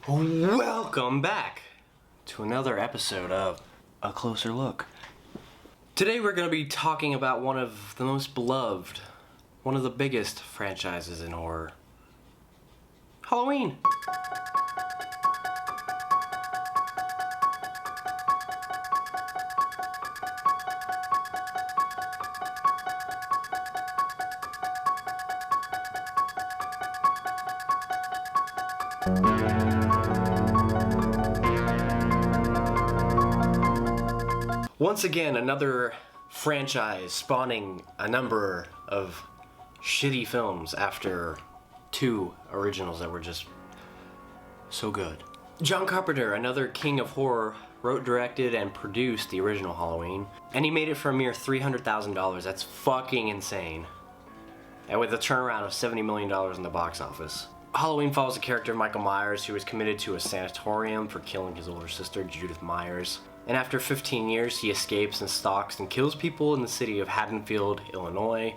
Welcome back to another episode of A Closer Look. Today we're going to be talking about one of the most beloved, one of the biggest franchises in horror. Halloween! Once again, another franchise spawning a number of shitty films after two originals that were just so good. John Carpenter, another king of horror, wrote, directed, and produced the original Halloween, and he made it for a mere $300,000. That's fucking insane. And with a turnaround of $70 million in the box office. Halloween follows the character of Michael Myers, who was committed to a sanatorium for killing his older sister, Judith Myers. And after 15 years, he escapes and stalks and kills people in the city of Haddonfield, Illinois,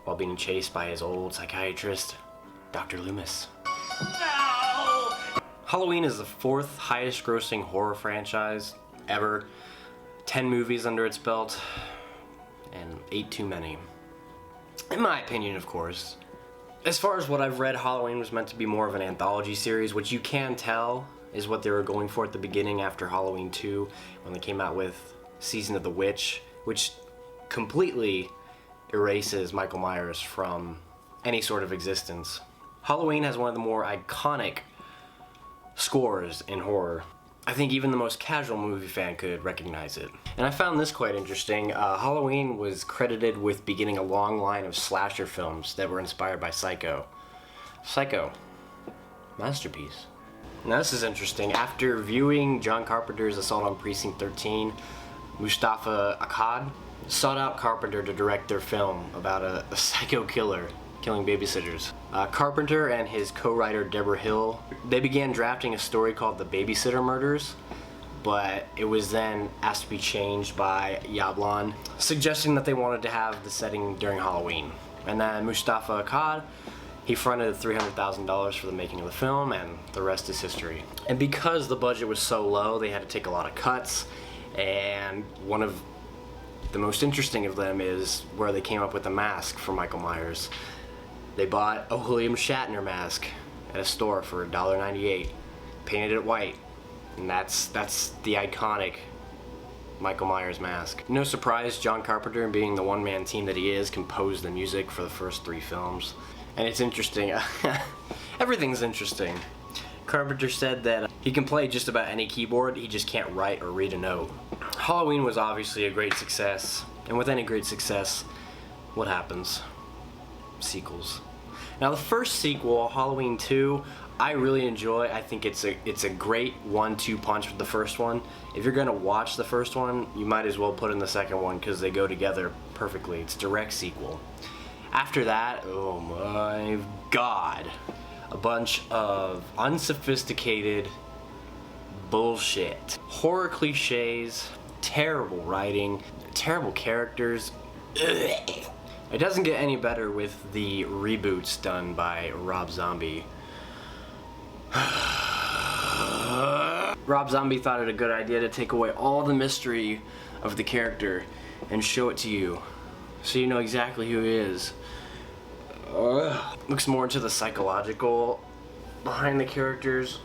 while being chased by his old psychiatrist, Dr. Loomis. No! Halloween is the fourth highest grossing horror franchise ever. 10 movies under its belt, and 8 too many. In my opinion, of course. As far as what I've read, Halloween was meant to be more of an anthology series, which you can tell is what they were going for at the beginning after Halloween 2, when they came out with Season of the Witch, which completely erases Michael Myers from any sort of existence. Halloween has one of the more iconic scores in horror. I think even the most casual movie fan could recognize it. And I found this quite interesting. Halloween was credited with beginning a long line of slasher films that were inspired by Psycho. Psycho. Masterpiece. Now this is interesting. After viewing John Carpenter's Assault on Precinct 13, Mustafa Akkad sought out Carpenter to direct their film about a psycho killer killing babysitters. Carpenter and his co-writer Deborah Hill, they began drafting a story called The Babysitter Murders, but it was then asked to be changed by Yablon, suggesting that they wanted to have the setting during Halloween. And then Mustafa Akkad, he fronted $300,000 for the making of the film, and the rest is history. And because the budget was so low, they had to take a lot of cuts, and one of the most interesting of them is where they came up with the mask for Michael Myers. They bought a William Shatner mask at a store for $1.98, painted it white, and that's the iconic Michael Myers mask. No surprise, John Carpenter, being the one-man team that he is, composed the music for the first 3 films. And it's interesting. Everything's interesting. Carpenter said that he can play just about any keyboard, he just can't write or read a note. Halloween was obviously a great success, and with any great success, what happens? Sequels. Now the first sequel, Halloween 2, I really enjoy. I think it's a great 1-2 punch with the first one. If you're gonna watch the first one, you might as well put in the second one because they go together perfectly. It's a direct sequel. After that, oh my god, a bunch of unsophisticated bullshit. Horror cliches, terrible writing, terrible characters. Ugh. It doesn't get any better with the reboots done by Rob Zombie. Rob Zombie thought it a good idea to take away all the mystery of the character and show it to you, so you know exactly who he is. Looks more into the psychological behind the characters.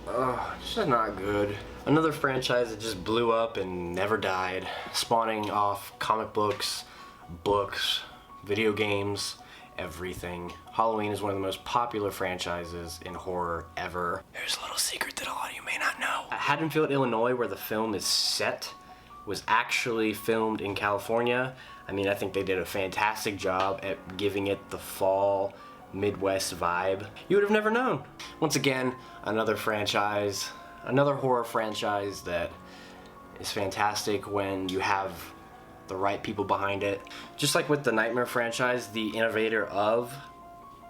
It's just not good. Another franchise that just blew up and never died, spawning off comic books, video games, everything. Halloween is one of the most popular franchises in horror ever. Here's a little secret that a lot of you may not know. Haddonfield, Illinois, where the film is set, was actually filmed in California. I mean, I think they did a fantastic job at giving it the fall Midwest vibe. You would have never known. Once again, another franchise, another horror franchise that is fantastic when you have the right people behind it. Just like with the Nightmare franchise, the innovator of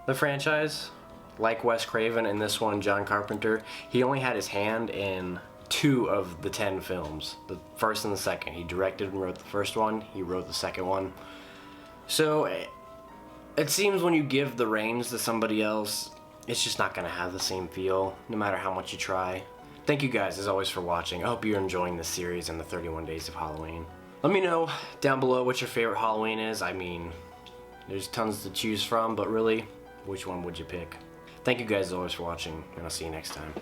the franchise, like Wes Craven and this one, John Carpenter, he only had his hand in 2 of the 10 films, the first and the second. He directed and wrote the first one, he wrote the second one. So it seems when you give the reins to somebody else, it's just not gonna have the same feel, no matter how much you try. Thank you guys, as always, for watching. I hope you're enjoying this series and the 31 Days of Halloween. Let me know down below what your favorite Halloween is. I mean, there's tons to choose from, but really, which one would you pick? Thank you guys, as always, for watching, and I'll see you next time.